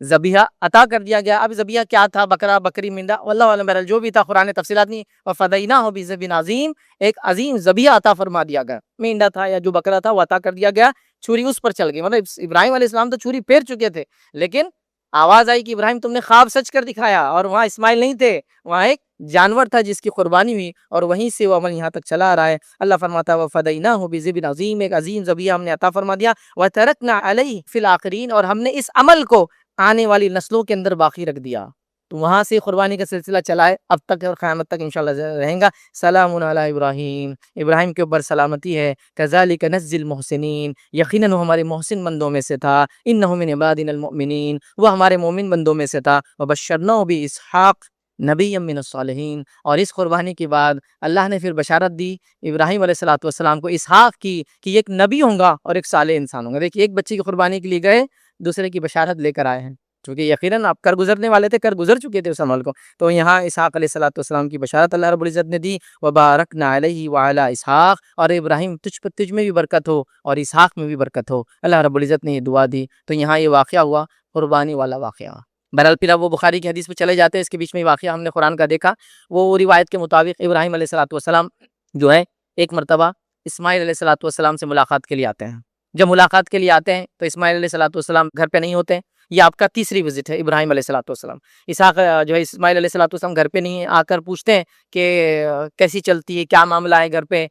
S2: ذبیحہ عطا کر دیا گیا۔ اب ذبیحہ کیا تھا، بکرا، بکری، منڈا، واللہ اعلم، بہرحال جو بھی تھا، قرآن تفصیلات نہیں، وَفَدَيْنَاهُ بِذِبْحٍ عَظِيمٍ، ایک عظیم ذبیحہ عطا فرما دیا گیا، مینڈا تھا یا جو بکرا تھا وہ عطا کر دیا گیا، چھری اس پر چل گئی۔ مطلب ابراہیم علیہ السلام تو چھری پھیر چکے تھے، لیکن آواز آئی کہ ابراہیم تم نے خواب سچ کر دکھایا، اور وہاں اسماعیل نہیں تھے، وہاں ایک جانور تھا جس کی قربانی ہوئی، اور وہیں سے وہ عمل یہاں تک چلا آ رہا ہے۔ اللہ فرماتا ہے وَفَدَيْنَاهُ بِذِبْحٍ عَظِيمٍ، ایک عظیم ذبیحہ ہم نے عطا فرما دیا، وَتَرَكْنَا عَلَيْهِ فِي الْآخِرِينَ، اور ہم نے اس عمل کو آنے والی نسلوں کے اندر باقی رکھ دیا۔ تو وہاں سے قربانی کا سلسلہ چلا ہے اب تک اور قیامت تک انشاءاللہ رہیں گا. سلام علی ابراہیم، ابراہیم کے اوپر سلامتی ہے. کذالک نجزی المحسنین، یقیناً وہ ہمارے محسن بندوں میں سے تھا. انہ من عبادنا المؤمنین، وہ ہمارے مومن بندوں میں سے تھا. وبشرناہ باسحاق نبی من الصالحین، اور اس قربانی کے بعد اللہ نے پھر بشارت دی ابراہیم علیہ الصلوۃ والسلام کو اسحاق کی کہ ایک نبی ہوں گا اور ایک صالح انسان ہوں گا. دیکھیے ایک بچے کی قربانی کے لیے گئے، دوسرے کی بشارت لے کر آئے ہیں، چونکہ یقیناً آپ کر گزرنے والے تھے، کر گزر چکے تھے اس عمل کو. تو یہاں اسحاق علیہ الصلوۃ والسلام کی بشارت اللہ رب العزت نے دی. وبارکنا علیہ وعلی اسحاق، اور ابراہیم تجھ میں بھی برکت ہو اور اسحاق میں بھی برکت ہو. اللہ رب العزت نے یہ دعا دی. تو یہاں یہ واقعہ ہوا، قربانی والا واقعہ. بہرحال پھر اب وہ بخاری کی حدیث پہ چلے جاتے ہیں. اس کے بیچ میں واقعہ ہم نے قرآن کا دیکھا. وہ روایت کے مطابق ابراہیم علیہ الصلوۃ والسلام جو ہے ایک مرتبہ اسماعیل علیہ الصلوۃ والسلام سے ملاقات کے لیے آتے ہیں. جب ملاقات کے لیے آتے ہیں تو اسماعیل علیہ الصلوۃ والسلام گھر پہ نہیں ہوتے ہیں. یہ آپ کا تیسری وزٹ ہے ابراہیم علیہ الصلوۃ والسلام. اسحاق جو ہے اسماعیل علیہ الصلوۃ والسلام گھر پہ نہیں ہے، آ کر پوچھتے ہیں کہ کیسی چلتی ہے، کیا معاملہ ہے گھر پہ،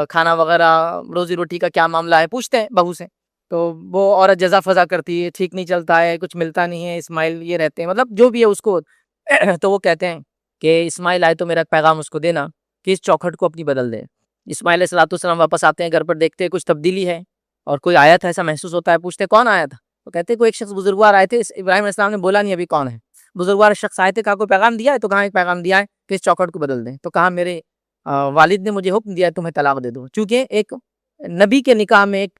S2: کھانا وغیرہ روزی روٹی کا کیا معاملہ ہے، پوچھتے ہیں بہو سے. تو وہ عورت جزا فضا کرتی ہے، ٹھیک نہیں چلتا ہے، کچھ ملتا نہیں ہے، اسماعیل یہ رہتے ہیں، مطلب جو بھی ہے اس کو. تو وہ کہتے ہیں کہ اسماعیل آئے تو میرا پیغام اس کو دینا کہ اس چوکھٹ کو اپنی بدل دے. اسماعیل علیہ الصلوۃ والسلام واپس آتے ہیں گھر پر، دیکھتے ہیں کچھ تبدیلی ہے اور کوئی آیا تھا ایسا محسوس ہوتا ہے. پوچھتے کون آیا تھا؟ تو کہتے کوئی ایک شخص بزرگوار آئے تھے. ابراہیم علیہ السلام نے بولا نہیں ابھی کون ہے. بزرگوار شخص آئے تھے، کہا کوئی پیغام دیا ہے؟ تو کہاں ایک پیغام دیا ہے کہ اس چوکھٹ کو بدل دیں. تو کہا میرے والد نے مجھے حکم دیا ہے تمہیں طلاق دے دو، چونکہ ایک نبی کے نکاح میں ایک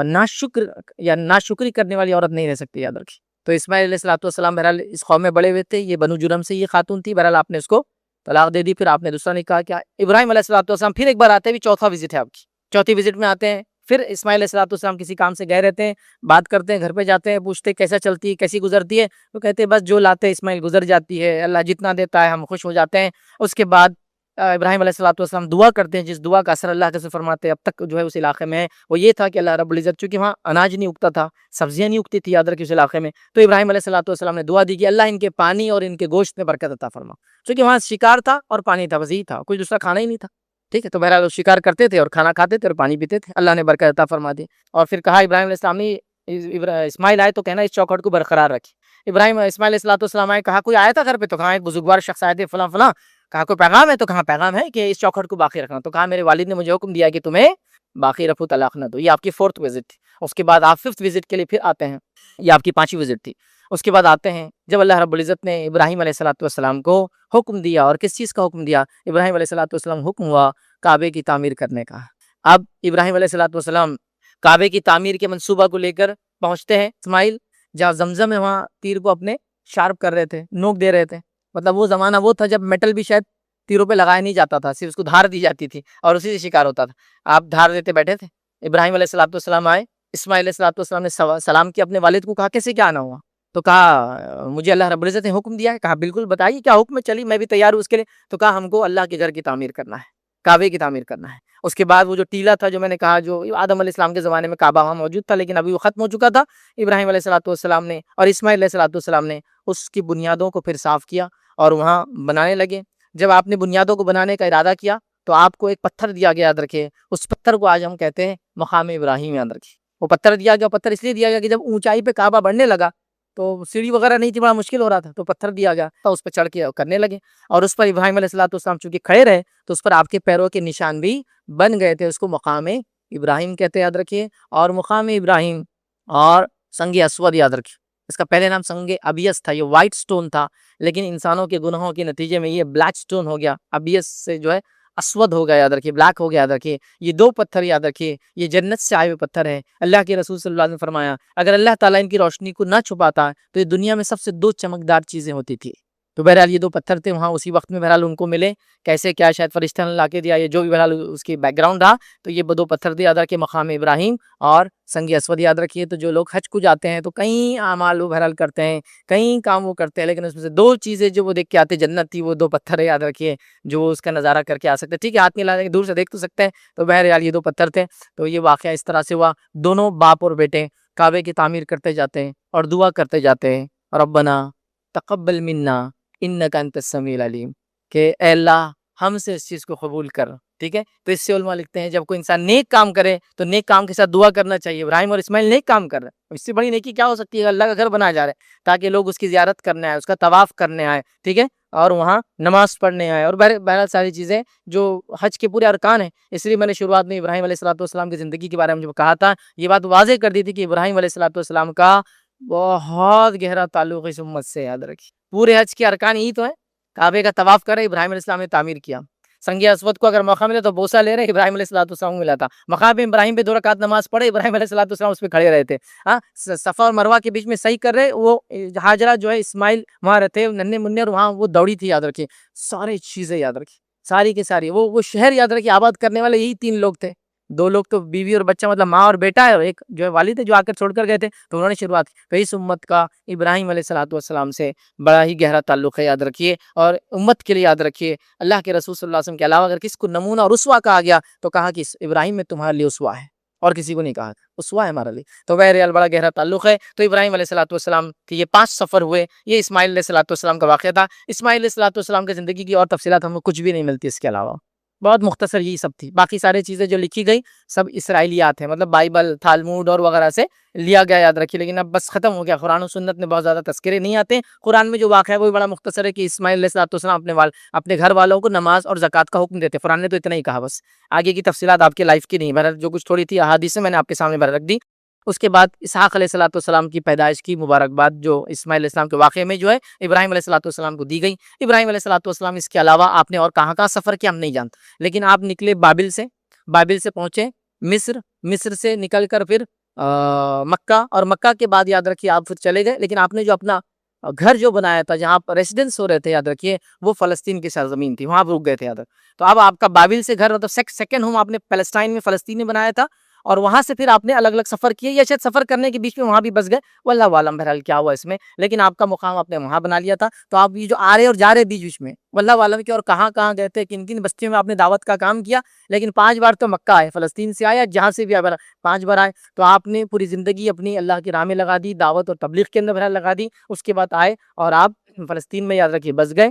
S2: ناشکر یا ناشکری کرنے والی عورت نہیں رہ سکتی، یاد رکھیے. تو اسماعیل علیہ الصلوۃ والسلام بہرحال اس قوم میں بڑے ہوئے تھے، یہ بنو جرم سے یہ خاتون تھی. بہرحال آپ نے اس کو طلاق دے دی. پھر آپ نے دوسرا نکاح کیا. ابراہیم علیہ الصلوۃ والسلام پھر ایک بار آتے ہیں، چوتھا وزٹ ہے آپ کی. چوتھی وزٹ میں آتے ہیں، پھر اسماعیل علیہ الصلوۃ والسلام کسی کام سے گئے رہتے ہیں، بات کرتے ہیں، گھر پہ جاتے ہیں، پوچھتے کیسا چلتی ہے، کیسی گزرتی ہے. تو کہتے ہیں بس جو لاتے اسماعیل گزر جاتی ہے، اللہ جتنا دیتا ہے ہم خوش ہو جاتے ہیں. اس کے بعد ابراہیم علیہ الصلوۃ والسلام دعا کرتے ہیں، جس دعا کا اثر اللہ کے فرماتے ہیں اب تک جو ہے اس علاقے میں ہے، وہ یہ تھا کہ اللہ رب العزت، چونکہ وہاں اناج نہیں اگتا تھا، سبزیاں نہیں اگتی تھی، یاد رکھیے اس علاقے میں. تو ابراہیم علیہ الصلوۃ والسلام نے دعا دی کہ اللہ ان کے پانی اور ان کے گوشت میں برکت عطا فرما، چونکہ وہاں شکار تھا اور پانی تھا، بس یہی تھا، کوئی دوسرا کھانا ہی نہیں تھا. ٹھیک ہے. تو بہرحال وہ شکار کرتے تھے اور کھانا کھاتے تھے اور پانی پیتے تھے، اللہ نے برکت عطا فرما دی. اور پھر کہا ابراہیم علیہ السلام نے اسماعیل آئے تو کہنا اس چوکھٹ کو برقرار رکھے. اسماعیل علیہ الصلوۃ والسلام آئے، کہا کوئی آیا تھا گھر پہ؟ تو کہا ایک بزرگوار شخص آئے تھے فلاں فلاں. کہا کوئی پیغام ہے؟ تو کہا پیغام ہے کہ اس چوکھٹ کو باقی رکھنا. تو کہا میرے والد نے مجھے حکم دیا کہ تمہیں باقی رکھو، طلاق نہ دو. یہ آپ کی 4th وزٹ تھی. اس کے بعد آپ 5th وزٹ کے لیے پھر آتے ہیں، یہ آپ کی 5ویں وزٹ تھی. اس کے بعد آتے ہیں جب اللہ رب العزت نے ابراہیم علیہ الصلوۃ والسلام کو حکم دیا. اور کس چیز کا حکم دیا؟ ابراہیم علیہ الصلوۃ والسلام حکم ہوا کعبے کی تعمیر کرنے کا. اب ابراہیم علیہ الصلوۃ والسلام کعبے کی تعمیر کے منصوبہ کو لے کر پہنچتے ہیں. اسماعیل جہاں زمزم ہے وہاں تیر کو اپنے شارپ کر رہے تھے، نوک دے رہے تھے. مطلب وہ زمانہ وہ تھا جب میٹل بھی شاید تیروں پہ لگایا نہیں جاتا تھا، صرف اس کو دھار دی جاتی تھی اور اسی سے شکار ہوتا تھا. آپ دھار دیتے بیٹھے تھے. ابراہیم علیہ الصلوۃ والسلام آئے، اسماعیل علیہ الصلوۃ والسلام نے سلام کیا اپنے والد کو. کہا کیسے کیا آنا ہوا؟ تو کہا مجھے اللہ رب العزت نے حکم دیا ہے. کہا بالکل بتائیے کیا حکم ہے، چلیے میں بھی تیار ہوں اس کے لیے. تو کہا ہم کو اللہ کے گھر کی تعمیر کرنا ہے، کعبے کی تعمیر کرنا ہے. اس کے بعد وہ جو ٹیلا تھا جو میں نے کہا، جو آدم علیہ السلام کے زمانے میں کعبہ وہاں موجود تھا لیکن ابھی وہ ختم ہو چکا تھا. ابراہیم علیہ الصلوۃ والسلام نے اور اسماعیل علیہ الصلوۃ والسلام نے اس کی بنیادوں کو پھر صاف کیا اور وہاں بنانے لگے. جب آپ نے بنیادوں کو بنانے کا ارادہ کیا تو آپ کو ایک پتھر دیا گیا، یاد رکھے. اس پتھر کو آج ہم کہتے ہیں مقام ابراہیم، یاد رکھے. وہ پتھر دیا گیا، پتھر اس لیے دیا گیا کہ جب اونچائی پہ کعبہ بڑھنے لگا تو سیڑھی وغیرہ نہیں تھی، بڑا مشکل ہو رہا تھا، تو پتھر دیا گیا تو اس پہ چڑھ کے کرنے لگے. اور اس پر ابراہیم علیہ الصلوۃ والسلام چونکہ کھڑے رہے تو اس پر آپ کے پیروں کے نشان بھی بن گئے تھے. اس کو مقام ابراہیم کہتے ہیں، یاد رکھیے. اور مقام ابراہیم اور سنگ اسود، یاد رکھیے. اس کا پہلے نام سنگ ابیس تھا، یہ وائٹ سٹون تھا، لیکن انسانوں کے گناہوں کے نتیجے میں یہ بلیک سٹون ہو گیا. ابیس سے جو ہے اسود ہو گیا، یاد رکھیے، بلیک ہو گیا، یاد رکھیے. یہ 2 پتھر یاد رکھیے، یہ جنت سے آئے ہوئے پتھر ہیں. اللہ کے رسول صلی اللہ علیہ وسلم نے فرمایا اگر اللہ تعالیٰ ان کی روشنی کو نہ چھپاتا تو یہ دنیا میں سب سے 2 چمکدار چیزیں ہوتی تھی. تو بہرحال یہ 2 پتھر تھے وہاں اسی وقت میں، بہرحال ان کو ملے. کیسے کیا شاید فرشتہ نے لا کے دیا، یہ جو بھی بہرحال اس کی بیک گراؤنڈ رہا. تو یہ 2 پتھر تھے، یاد رکھیے، مقام ابراہیم اور سنگ اسود، یاد رکھیے. تو جو لوگ حج کو جاتے ہیں تو کئی اعمال وہ بہرحال کرتے ہیں، کئی کام وہ کرتے ہیں، لیکن اس میں سے 2 چیزیں جو وہ دیکھ کے آتے جنت تھی، وہ 2 پتھر ہے، یاد رکھیے، جو اس کا نظارہ کر کے آ سکتے. ٹھیک ہے، ہاتھ میں لا دور سے دیکھ تو سکتے ہیں. تو بہرحال یہ 2 پتھر تھے. تو یہ واقعہ اس طرح سے ہوا. دونوں باپ اور بیٹے کعبے کی تعمیر کرتے جاتے ہیں اور دعا کرتے جاتے ہیں، ربنا تقبل منا انک انت السمیع العلیم، کہ اے اللہ ہم سے اس چیز کو قبول کر. ٹھیک ہے, تو اس سے علماء لکھتے ہیں جب کوئی انسان نیک کام کرے تو نیک کام کے ساتھ دعا کرنا چاہیے. ابراہیم اور اسماعیل نیک کام کر رہے ہیں, اس سے بڑی نیکی کیا ہو سکتی ہے؟ اللہ کا گھر بنایا جا رہا ہے تاکہ لوگ اس کی زیارت کرنے آئے, اس کا طواف کرنے آئے, ٹھیک ہے, اور وہاں نماز پڑھنے آئے, اور بہرحال ساری چیزیں جو حج کے پورے ارکان ہیں. اس لیے میں نے شروعات میں ابراہیم علیہ الصلوۃ والسلام کی زندگی کے بارے میں جو کہا تھا, یہ بات واضح کر دی تھی کہ ابراہیم علیہ الصلوۃ والسلام کا بہت گہرا تعلق اس امت سے. یاد رکھیے, پورے حج کے ارکان یہی تو ہے. کعبے کا طواف کر رہے ابراہیم علیہ السلام نے تعمیر کیا. سنگ اسود کو اگر موقع ملے تو بوسہ لے رہے ابراہیم علیہ الصلوۃ والسلام کو ملا تھا. مقام ابراہیم پہ 2 رکعت نماز پڑھے ابراہیم علیہ الصلوۃ والسلام اس پہ کھڑے رہے تھے. ہاں, صفا اور مروہ کے بیچ میں صحیح کر رہے, وہ ہاجرہ جو ہے اسماعیل وہاں رہتے ننھے منھے, اور وہاں وہ دوڑی تھی. یاد رکھیے, ساری چیزیں یاد رکھیے, ساری کی ساری. وہ شہر یاد رکھیے, آباد کرنے والے یہی 3 لوگ تھے. 2 لوگ تو بیوی اور بچہ, مطلب ماں اور بیٹا ہے, اور ایک جو ہے والد ہے جو آ کر چھوڑ کر گئے تھے, تو انہوں نے شروعات کی. تو اس امت کا ابراہیم علیہ الصلوۃ والسلام سے بڑا ہی گہرا تعلق ہے. یاد رکھیے, اور امت کے لیے یاد رکھیے, اللہ کے رسول صلی اللہ علیہ وسلم کے علاوہ اگر کس کو نمونہ اور اسوہ کہا گیا تو کہا کہ ابراہیم میں تمہارے لیے اسوہ ہے, اور کسی کو نہیں کہا, اسوہ ہے ہمارے لیے. تو بہرحال بڑا گہرا تعلق ہے. تو ابراہیم علیہ الصلوۃ والسلام کے یہ 5 سفر ہوئے. یہ اسماعیل علیہ الصلوۃ والسلام کا واقعہ تھا. اسماعیل علیہ الصلوۃ والسلام کی زندگی کی اور تفصیلات ہمیں کچھ بھی نہیں ملتی اس کے علاوہ. بہت مختصر یہی سب تھی. باقی ساری چیزیں جو لکھی گئی سب اسرائیلیات ہیں, مطلب بائبل, تھالموڈ اور وغیرہ سے لیا گیا. یاد رکھیے, لیکن اب بس ختم ہو گیا. قرآن و سنت میں بہت زیادہ تذکرے نہیں آتے. قرآن میں جو واقعہ ہے وہ بڑا مختصر ہے کہ اسماعیل علیہ الصلوۃ والسلام اپنے گھر والوں کو نماز اور زکوٰۃ کا حکم دیتے. قرآن نے تو اتنا ہی کہا, بس آگے کی تفصیلات آپ کے لائف کی نہیں. بہرحال جو کچھ تھوڑی تھی احادیث سے میں نے آپ کے سامنے رکھ دی. اس کے بعد اسحاق علیہ الصلوۃ والسلام کی پیدائش کی مبارکباد جو اسماعیل علیہ السلام کے واقعے میں جو ہے ابراہیم علیہ الصلوۃ والسلام کو دی گئی. ابراہیم علیہ الصلوۃ والسلام اس کے علاوہ آپ نے اور کہاں کہاں سفر کیا ہم نہیں جانتے, لیکن آپ نکلے بابل سے پہنچے مصر سے نکل کر پھر مکہ, اور مکہ کے بعد یاد رکھیے آپ پھر چلے گئے. لیکن آپ نے جو اپنا گھر جو بنایا تھا, جہاں پر ریسیڈنس ہو رہے تھے, یاد رکھیے وہ فلسطین کی سرزمین تھی, وہاں رک گئے تھے. یاد تو اب آپ کا بابل سے گھر, مطلب سیکنڈ ہوم آپ نے پیلسٹائن میں, فلسطین میں بنایا تھا, اور وہاں سے پھر آپ نے الگ الگ سفر کیے, یا شاید سفر کرنے کے بیچ میں وہاں بھی بس گئے, واللہ عالم بہرحال کیا ہوا اس میں. لیکن آپ کا مقام آپ نے وہاں بنا لیا تھا. تو آپ یہ جو آ رہے اور جا رہے بیچ میں, واللہ عالم کے اور کہاں کہاں گئے تھے, کن کن بستیوں میں آپ نے دعوت کا کام کیا. لیکن 5 بار تو مکہ آئے, فلسطین سے آیا, جہاں سے بھی آئے 5 بار آئے. تو آپ نے پوری زندگی اپنی اللہ کی راہ میں لگا دی, دعوت اور تبلیغ کے اندر بہرحال لگا دی. اس کے بعد آئے اور آپ فلسطین میں یاد رکھیے بس گئے.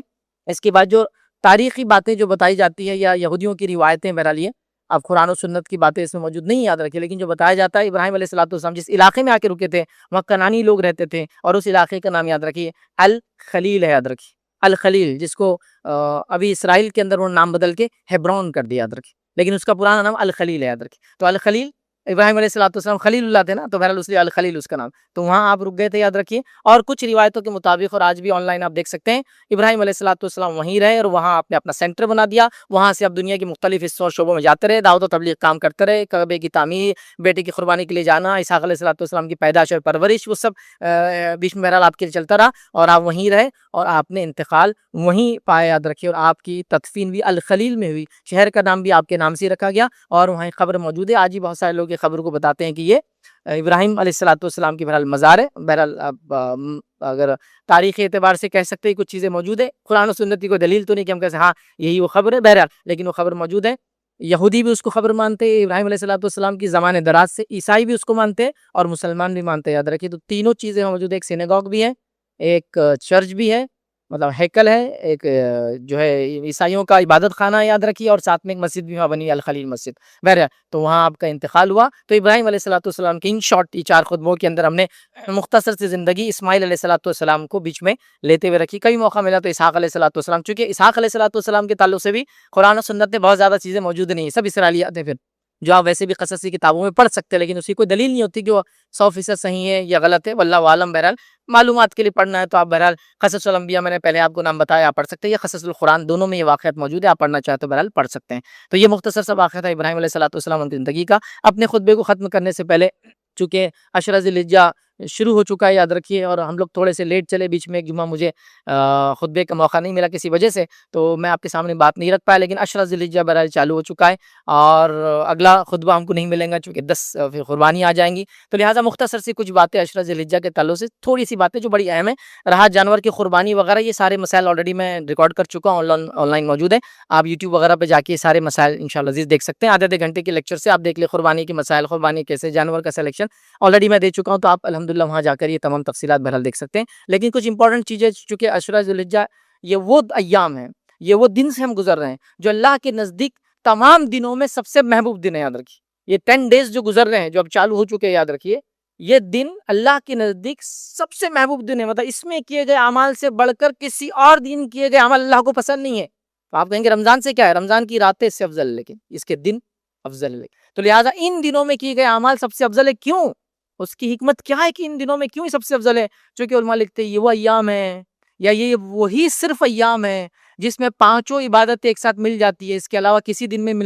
S2: اس کے بعد جو تاریخی باتیں جو بتائی جاتی ہے یا یہودیوں کی روایتیں, بہرحال یہ اب قرآن و سنت کی باتیں اس میں موجود نہیں, یاد رکھیے. لیکن جو بتایا جاتا ہے ابراہیم علیہ الصلوۃ والسلام جس علاقے میں آ کے رکے تھے وہاں کنانی لوگ رہتے تھے, اور اس علاقے کا نام یاد رکھیے الخلیل ہے. یاد رکھیے الخلیل, جس کو ابھی اسرائیل کے اندر وہ نام بدل کے ہیبرون کر دیا, یاد رکھیے, لیکن اس کا پرانا نام الخلیل ہے. یاد رکھیے, تو الخلیل ابراہیم علیہ الصلوۃ والسلام خلیل اللہ تھے نا, تو بہرحال اس لیے الخلیل اس کا نام. تو وہاں آپ رک گئے تھے, یاد رکھیے. اور کچھ روایتوں کے مطابق, اور آج بھی آن لائن آپ دیکھ سکتے ہیں, ابراہیم علیہ الصلوۃ والسلام وہیں رہے, اور وہاں آپ نے اپنا سینٹر بنا دیا. وہاں سے اب دنیا کے مختلف حصوں شعبوں میں جاتے رہے, دعوت و تبلیغ کام کرتے رہے, کعبے کی تعمیر, بیٹے کی قربانی کے لیے جانا, اسحاق علیہ الصلوۃ والسلام کی پیدائش اور پرورش, وہ سب بیچ میں بہرحال آپ کے لیے چلتا رہا, اور آپ وہیں رہے, اور آپ نے انتقال وہیں پایا. یاد رکھیے, اور آپ کی تدفین بھی الخلیل میں ہوئی. شہر کا نام بھی آپ کے نام سے رکھا گیا, اور وہیں قبر موجود ہے. آج بھی بہت سارے لوگ یہ خبر کو بتاتے ہیں کہ یہ ابراہیم علیہ الصلوۃ والسلام کی بہرحال مزار ہے. بہرحال اب اگر تاریخی اعتبار سے کہہ سکتے ہیں کچھ چیزیں موجود ہیں, قرآن و سنت کی کوئی دلیل تو نہیں کہ ہم کہتے ہیں ہاں یہی وہ خبر ہے, بہرحال لیکن وہ خبر موجود ہے. یہودی بھی اس کو خبر مانتے ہیں ابراہیم علیہ الصلوۃ والسلام کی زمانے دراز سے, عیسائی بھی اس کو مانتے ہیں, اور مسلمان بھی مانتے ہیں. یاد رکھیے, تو تینوں چیزیں موجود ہیں. ایک سینیگوگ بھی ہے, ایک چرچ بھی ہے, مطلب ہیکل ہے, ایک جو ہے عیسائیوں کا عبادت خانہ, یاد رکھیے, اور ساتھ میں ایک مسجد بھی وہاں بنی, الخلیل مسجد. بہرحال تو وہاں آپ کا انتقال ہوا. تو ابراہیم علیہ الصلوۃ والسلام کی ان شارٹ یہ 4 خطبوں کے اندر ہم نے مختصر سی زندگی اسماعیل علیہ الصلوۃ والسلام کو بیچ میں لیتے ہوئے رکھی. کئی موقع ملا تو اسحاق علیہ الصلوۃ والسلام, چونکہ اسحاق علیہ الصلوۃ والسلام کے تعلق سے بھی قرآن و سنت میں بہت زیادہ چیزیں موجود نہیں ہیں, سب اسرائیلیات ہیں پھر, جو آپ ویسے بھی قصصی کتابوں میں پڑھ سکتے ہیں, لیکن اس کی کوئی دلیل نہیں ہوتی کہ وہ 100% صحیح ہے یا غلط ہے, واللہ عالم. بہرحال معلومات کے لیے پڑھنا ہے تو آپ بہرحال قصص الانبیاء میں نے پہلے آپ کو نام بتایا, آپ پڑھ سکتے ہیں, یا قصص القرآن, دونوں میں یہ واقعات موجود ہے, آپ پڑھنا چاہتے تو بہرحال پڑھ سکتے ہیں. تو یہ مختصر سا واقعہ تھا ابراہیم علیہ الصلوۃ والسلام کی زندگی کا. اپنے خطبے کو ختم کرنے سے پہلے, چونکہ عشرہ ذی الحجہ شروع ہو چکا ہے, یاد رکھیے, اور ہم لوگ تھوڑے سے لیٹ چلے, بیچ میں ایک جمعہ مجھے خطبے کا موقع نہیں ملا کسی وجہ سے, تو میں آپ کے سامنے بات نہیں رکھ پایا. لیکن عشرہ ذی الحجہ بہرحال چالو ہو چکا ہے, اور اگلا خطبہ ہم کو نہیں ملیں گا چونکہ 10 پھر قربانی آ جائیں گی. تو لہٰذا مختصر سی کچھ باتیں عشرہ ذی الحجہ کے تعلق سے, تھوڑی سی باتیں جو بڑی اہم ہیں. رہا جانور کی قربانی وغیرہ, یہ سارے مسائل آلریڈی میں ریکارڈ کر چکا ہوں, آن لائن موجود ہے. آپ یوٹیوب وغیرہ پہ جا کے سارے مسائل انشاءاللہ عزیز دیکھ سکتے ہیں. آدھے گھنٹے کے لیکچر سے آپ دیکھ لیں قربانی کے مسائل, قربانی کیسے, جانور کا سلیکشن آلریڈی میں دے چکا ہوں. تو آپ الحمدللہ وہاں جا کر یہ تمام تفصیلات بہرحال دیکھ سکتے ہیں. لیکن کچھ انپورٹنٹ چیزیں, چونکہ عشرہ ذی الحجہ یہ وہ ایام ہیں یہ وہ دن سے ہم گزر رہے ہیں جو اللہ کے نزدیک تمام دنوں میں سب سے محبوب دن ہے. یاد رکھیے یہ 10 days جو گزر رہے ہیں جو اب چالو ہو چکے ہیں، یاد رکھیے یہ دن اللہ کے نزدیک سب سے محبوب دن ہے. مطلب اس میں کیے گئے اعمال سے بڑھ کر کسی اور دن کیے گئے عمل اللہ کو پسند نہیں ہے. تو آپ کہیں گے رمضان سے کیا ہے؟ رمضان کی راتیں اس سے افضل ہے، لیکن اس کے دن افضل ہے. تو لہٰذا ان دنوں میں کیے گئے اعمال سب سے افضل ہے. کیوں؟ اس کی حکمت کیا ہے کہ ان دنوں میں کیوں یہ سب سے افضل ہے؟ چونکہ علماء لکھتے ہیں یہ وہ ایام ہے یا یہ وہی صرف ایام ہے جس میں 5 عبادتیں ایک ساتھ مل جاتی ہے، اس کے علاوہ کسی دن میں ملنے